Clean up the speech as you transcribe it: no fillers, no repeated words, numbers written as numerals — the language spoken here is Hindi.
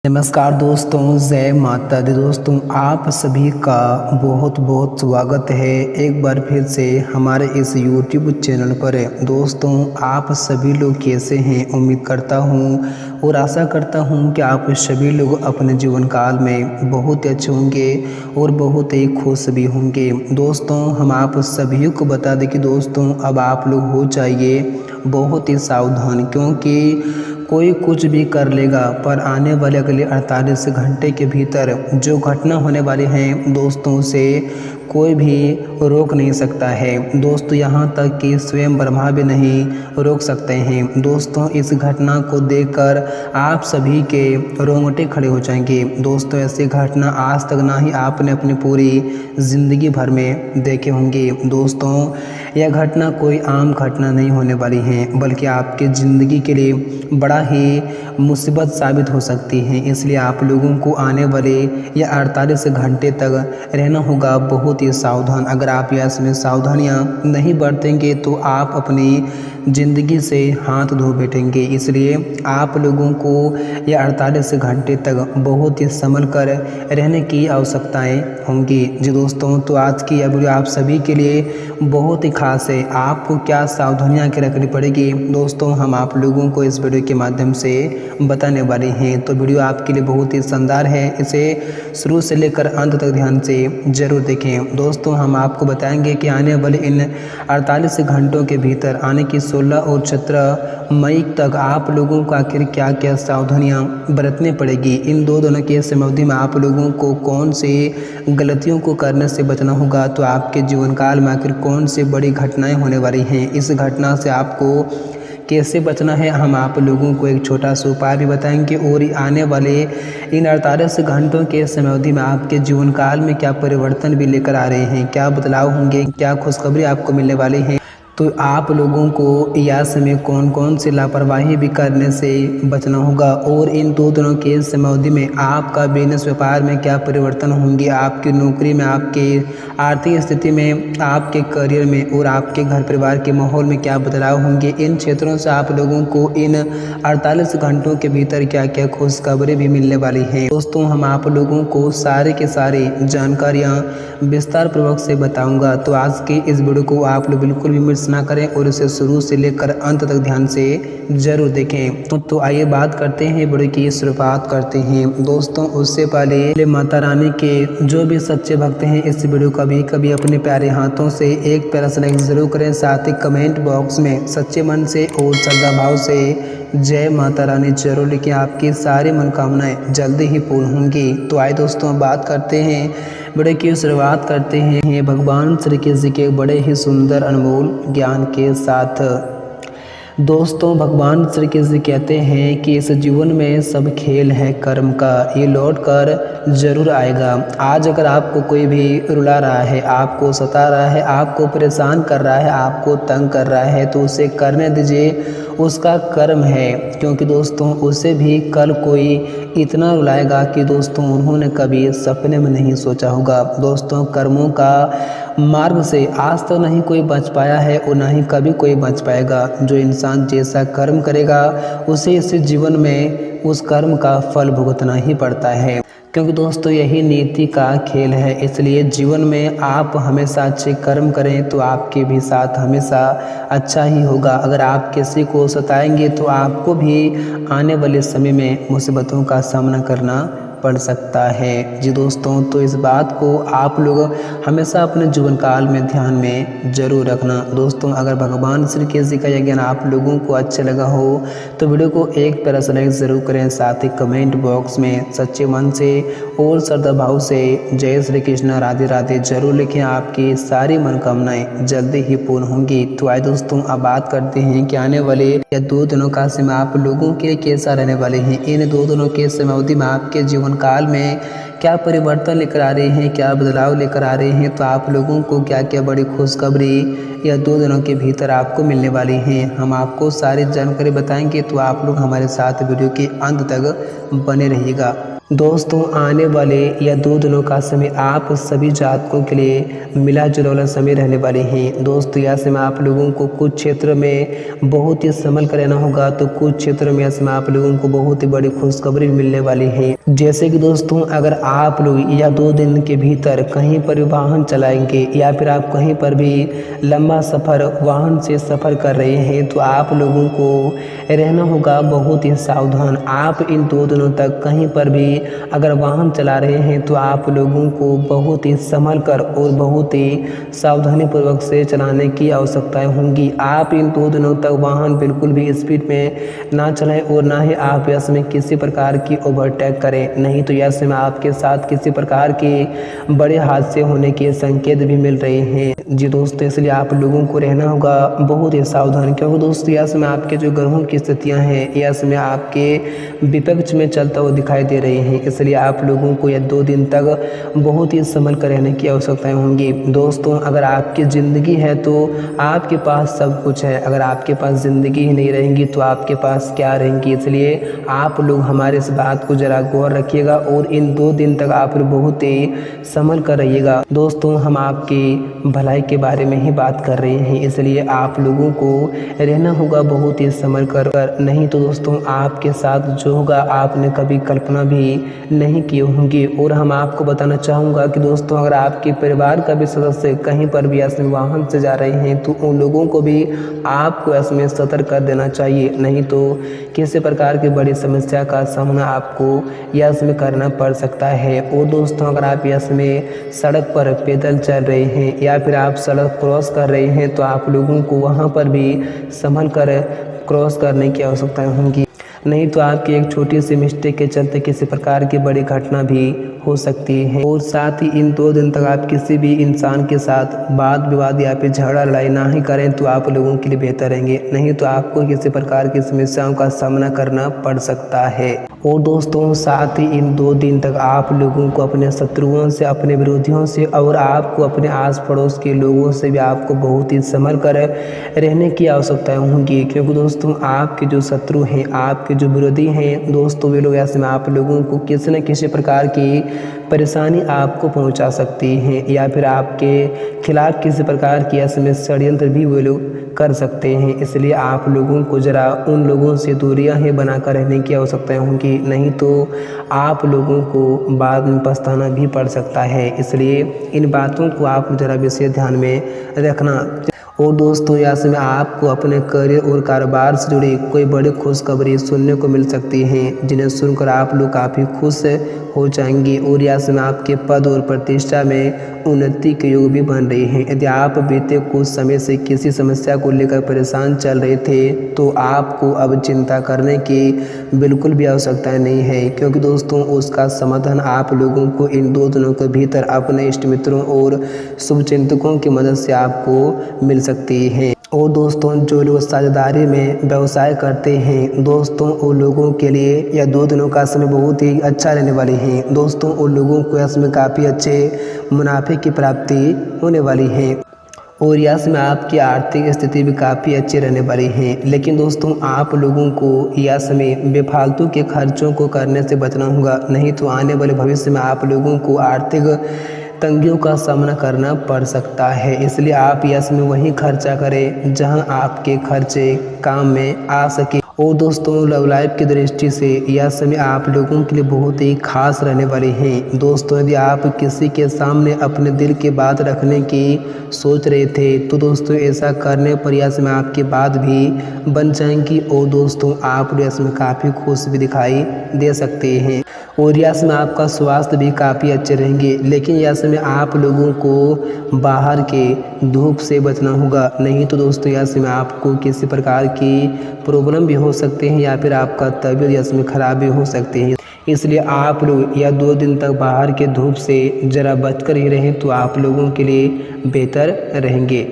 नमस्कार दोस्तों, जय माता दी। दोस्तों आप सभी का बहुत बहुत स्वागत है एक बार फिर से हमारे इस YouTube चैनल पर। दोस्तों आप सभी लोग कैसे हैं? उम्मीद करता हूँ और आशा करता हूँ कि आप सभी लोग अपने जीवन काल में बहुत ही अच्छे होंगे और बहुत ही खुश भी होंगे। दोस्तों हम आप सभी को बता दें कि दोस्तों अब आप लोग हो जाइए बहुत ही सावधान, क्योंकि कोई कुछ भी कर लेगा पर आने वाले अगले 48 घंटे के भीतर जो घटना होने वाली है दोस्तों उसे कोई भी रोक नहीं सकता है। दोस्तों यहाँ तक कि स्वयं ब्रह्मा भी नहीं रोक सकते हैं। दोस्तों इस घटना को देखकर आप सभी के रोंगटे खड़े हो जाएंगे। दोस्तों ऐसी घटना आज तक ना ही आपने अपनी पूरी ज़िंदगी भर में देखे होंगे। दोस्तों यह घटना कोई आम घटना नहीं होने वाली है, बल्कि आपके ज़िंदगी के लिए बड़ा ही मुसीबत साबित हो सकती है। इसलिए आप लोगों को आने वाले या 48 घंटे तक रहना होगा बहुत ही सावधान। अगर आप इसमें सावधानियां नहीं बरतेंगे तो आप अपनी ज़िंदगी से हाथ धो बैठेंगे। इसलिए आप लोगों को यह 48 घंटे तक बहुत ही संभल कर रहने की आवश्यकताएं होंगी। जी दोस्तों, तो आज की यह वीडियो आप सभी के लिए बहुत ही खास है। आपको क्या सावधानियां रखनी पड़ेगी दोस्तों हम आप लोगों को इस वीडियो के माध्यम से बताने वाले हैं। तो वीडियो आपके लिए बहुत ही शानदार है, इसे शुरू से लेकर अंत तक ध्यान से जरूर देखें। दोस्तों हम आपको बताएंगे कि आने वाले इन 48 घंटों के भीतर आने की 16 और 17 मई तक आप लोगों को आखिर क्या क्या सावधानियां बरतनी पड़ेगी। इन दो दिनों के समयावधि में आप लोगों को कौन सी गलतियों को करने से बचना होगा, तो आपके जीवन काल में आखिर कौन सी बड़ी घटनाएं होने वाली हैं, इस घटना से आपको कैसे बचना है, हम आप लोगों को एक छोटा सा उपाय भी बताएंगे। और आने वाले इन 48 घंटों के समयावधि में आपके जीवन काल में क्या परिवर्तन भी लेकर आ रहे हैं, क्या बदलाव होंगे, क्या खुशखबरी आपको मिलने वाली है, तो आप लोगों को या समय कौन कौन सी लापरवाही भी करने से बचना होगा। और इन दो दिनों के समयावधि में आपका बिजनेस व्यापार में क्या परिवर्तन होंगे, आपकी नौकरी में, आपके आर्थिक स्थिति में, आपके करियर में और आपके घर परिवार के माहौल में क्या बदलाव होंगे। इन क्षेत्रों से आप लोगों को इन 48 घंटों के भीतर क्या क्या खुशखबरी भी मिलने वाली हैं। दोस्तों हम आप लोगों को सारे के सारे जानकारियाँ विस्तार पूर्वक से बताऊँगा। तो आज की इस वीडियो को आप लोग बिल्कुल भी मिस ना करें और इसे शुरू से लेकर अंत तक ध्यान से जरूर देखें। तो आइए बात करते हैं, वीडियो की शुरुआत करते हैं। दोस्तों उससे पहले माता रानी के जो भी सच्चे भक्त हैं इस वीडियो को कभी अपने प्यारे हाथों से एक प्यारा सा लाइक जरूर करें। साथ ही कमेंट बॉक्स में सच्चे मन से और श्रद्धा भाव से जय माता रानी जरूर लिखें। आपकी सारी मनोकामनाएं जल्दी ही पूर्ण होंगी। तो आइए दोस्तों बात करते हैं, वीडियो की शुरुआत करते हैं भगवान श्री कृष्ण के बड़े ही सुंदर अनमोल ज्ञान के साथ। दोस्तों भगवान श्री कृष्ण कहते हैं कि इस जीवन में सब खेल है कर्म का, ये लौट कर जरूर आएगा। आज अगर आपको कोई भी रुला रहा है, आपको सता रहा है, आपको परेशान कर रहा है, आपको तंग कर रहा है, तो उसे करने दीजिए, उसका कर्म है। क्योंकि दोस्तों उसे भी कल कोई इतना रुलाएगा कि दोस्तों उन्होंने कभी सपने में नहीं सोचा होगा। दोस्तों कर्मों का मार्ग से आज तक नहीं कोई बच पाया है और ना ही कभी कोई बच पाएगा। जो इंसान जैसा कर्म करेगा उसे इस जीवन में उस कर्म का फल भुगतना ही पड़ता है, क्योंकि दोस्तों यही नीति का खेल है। इसलिए जीवन में आप हमेशा अच्छे कर्म करें तो आपके भी साथ हमेशा अच्छा ही होगा। अगर आप किसी को सताएंगे तो आपको भी आने वाले समय में मुसीबतों का सामना करना पड़ सकता है। जी दोस्तों, तो इस बात को आप लोग हमेशा अपने जीवन काल में ध्यान में जरूर रखना। दोस्तों अगर भगवान श्री कृष्ण का यह ज्ञान आप लोगों को अच्छा लगा हो तो वीडियो को एक प्यारा सा लाइक जरूर करें। साथ ही कमेंट बॉक्स में सच्चे मन से और श्रद्धा भाव से जय श्री कृष्ण राधे राधे जरूर लिखें। आपकी सारी मनोकामनाएं जल्दी ही पूर्ण होंगी। तो आइए दोस्तों अब बात करते हैं कि आने वाले या 2 दिनों का समय आप लोगों के लिए कैसा रहने वाले हैं। इन 2 दिनों के समयावधि में आपके जीवन काल में क्या परिवर्तन लेकर आ रहे हैं, क्या बदलाव लेकर आ रहे हैं, तो आप लोगों को क्या क्या बड़ी खुशखबरी या 2 दिनों के भीतर आपको मिलने वाली हैं, हम आपको सारी जानकारी बताएंगे। तो आप लोग हमारे साथ वीडियो के अंत तक बने रहिएगा। दोस्तों आने वाले या 2 दिनों का समय आप सभी जातकों के लिए मिला जुला वाला समय रहने वाले हैं। दोस्तों यह समय आप लोगों को कुछ क्षेत्र में बहुत ही संभल कर रहना होगा, तो कुछ क्षेत्रों में यह समय आप लोगों को बहुत ही बड़ी खुशखबरी मिलने वाली है। जैसे कि दोस्तों अगर आप लोग या 2 दिन के भीतर कहीं पर वाहन चलाएंगे या फिर आप कहीं पर भी लंबा सफ़र वाहन से सफ़र कर रहे हैं, तो आप लोगों को रहना होगा बहुत ही सावधान। आप इन 2 दिनों तक कहीं पर भी अगर वाहन चला रहे हैं तो आप लोगों को बहुत ही संभल कर और बहुत ही सावधानी पूर्वक से चलाने की आवश्यकताएं होंगी। आप इन 2 दिनों तक वाहन बिल्कुल भी स्पीड में ना चलाएं और ना ही आप यह समय किसी प्रकार की ओवरटेक करें, नहीं तो यह समय आपके साथ किसी प्रकार के बड़े हादसे होने के संकेत भी मिल रहे हैं। जी दोस्तों, इसलिए आप लोगों को रहना होगा बहुत ही सावधान, क्योंकि दोस्तों यह समय आपके जो ग्रहों की स्थितियाँ हैं यह समय आपके विपक्ष में चलता हुआ दिखाई दे रहे हैं। इसलिए आप लोगों को यह 2 दिन तक बहुत ही संभल कर रहने की आवश्यकताएं होंगी। दोस्तों अगर आपकी ज़िंदगी है तो आपके पास सब कुछ है, अगर आपके पास ज़िंदगी ही नहीं रहेंगी तो आपके पास क्या रहेंगी। इसलिए आप लोग हमारे इस बात को ज़रा गौर रखिएगा और इन 2 दिन तक आप बहुत ही संभल कर रहिएगा। दोस्तों हम आपकी भलाई के बारे में ही बात कर रहे हैं, इसलिए आप लोगों को रहना होगा बहुत ही संभल कर, नहीं तो दोस्तों आपके साथ जो होगा आपने कभी कल्पना भी नहीं की होंगी। और हम आपको बताना चाहूँगा कि दोस्तों अगर आपके परिवार का भी सदस्य कहीं पर भी ऐसे वाहन से जा रहे हैं तो उन लोगों को भी आपको इसमें सतर्क कर देना चाहिए, नहीं तो किसी प्रकार की बड़ी समस्या का सामना आपको यह इसमें करना पड़ सकता है। और दोस्तों अगर आप इसमें सड़क पर पैदल चल रहे हैं या फिर आप सड़क क्रॉस कर रहे हैं तो आप लोगों को वहाँ पर भी संभल कर क्रॉस करने की आवश्यकता होंगी, नहीं तो आपकी एक छोटी सी मिस्टेक के चलते किसी प्रकार की बड़ी घटना भी हो सकती है। और साथ ही इन 2 दिन तक आप किसी भी इंसान के साथ वाद विवाद या फिर झगड़ा लड़ाई ना ही करें तो आप लोगों के लिए बेहतर रहेंगे, नहीं तो आपको किसी प्रकार की समस्याओं का सामना करना पड़ सकता है। और दोस्तों साथ ही इन 2 दिन तक आप लोगों को अपने शत्रुओं से, अपने विरोधियों से और आपको अपने आस पड़ोस के लोगों से भी आपको बहुत ही संभल कर रहने की आवश्यकताएं होंगी, क्योंकि दोस्तों आपके जो शत्रु हैं, आपके जो विरोधी हैं दोस्तों, वे लोग ऐसे में आप लोगों को किसी न किसी प्रकार की परेशानी आपको पहुंचा सकती हैं या फिर आपके खिलाफ किसी प्रकार की ऐसे षड्यंत्र भी वे लोग कर सकते हैं। इसलिए आप लोगों को ज़रा उन लोगों से दूरियां ही बनाकर रहने की आवश्यकता होंगी, नहीं तो आप लोगों को बाद में पछताना भी पड़ सकता है। इसलिए इन बातों को आप ज़रा विशेष ध्यान में रखना। और दोस्तों यह समय आपको अपने करियर और कारोबार से जुड़ी कोई बड़ी खुशखबरी सुनने को मिल सकती हैं, जिन्हें सुनकर आप लोग काफ़ी खुश हो जाएंगे। और यह समय आपके पद और प्रतिष्ठा में उन्नति के योग भी बन रहे हैं। यदि आप बीते कुछ समय से किसी समस्या को लेकर परेशान चल रहे थे तो आपको अब चिंता करने की बिल्कुल भी आवश्यकता नहीं है, क्योंकि दोस्तों उसका समाधान आप लोगों को इन 2 दिनों के भीतर अपने इष्ट मित्रों और शुभचिंतकों की मदद से आपको मिल सकती है। और दोस्तों जो लोग साझेदारी में व्यवसाय करते हैं दोस्तों, उन लोगों के लिए यह 2 दिनों का समय बहुत ही अच्छा रहने वाले हैं। दोस्तों उन लोगों को इसमें काफ़ी अच्छे मुनाफे की प्राप्ति होने वाली है और यह समय आपकी आर्थिक स्थिति भी काफ़ी अच्छी रहने वाली है। लेकिन दोस्तों आप लोगों को यह समय बेफालतू के खर्चों को करने से बचना होगा, नहीं तो आने वाले भविष्य में आप लोगों को आर्थिक तंगियों का सामना करना पड़ सकता है। इसलिए आप इसमें वही खर्चा करें जहां आपके खर्चे काम में आ सके। और दोस्तों लव लाइफ की दृष्टि से यह समय आप लोगों के लिए बहुत ही खास रहने वाले हैं। दोस्तों यदि आप किसी के सामने अपने दिल की बात रखने की सोच रहे थे तो दोस्तों ऐसा करने पर यह समय आपकी बात भी बन जाएंगी और दोस्तों आप इसमें काफ़ी खुश भी दिखाई दे सकते हैं। और यह समय आपका स्वास्थ्य भी काफ़ी अच्छे रहेंगे, लेकिन यह समय आप लोगों को बाहर के धूप से बचना होगा, नहीं तो दोस्तों यह समय आपको किसी प्रकार की प्रॉब्लम भी हो सकते हैं या फिर आपका तबीयत इसमें ख़राब भी हो सकती है। इसलिए आप लोग यह 2 दिन तक बाहर के धूप से ज़रा बचकर ही रहें तो आप लोगों के लिए बेहतर रहेंगे।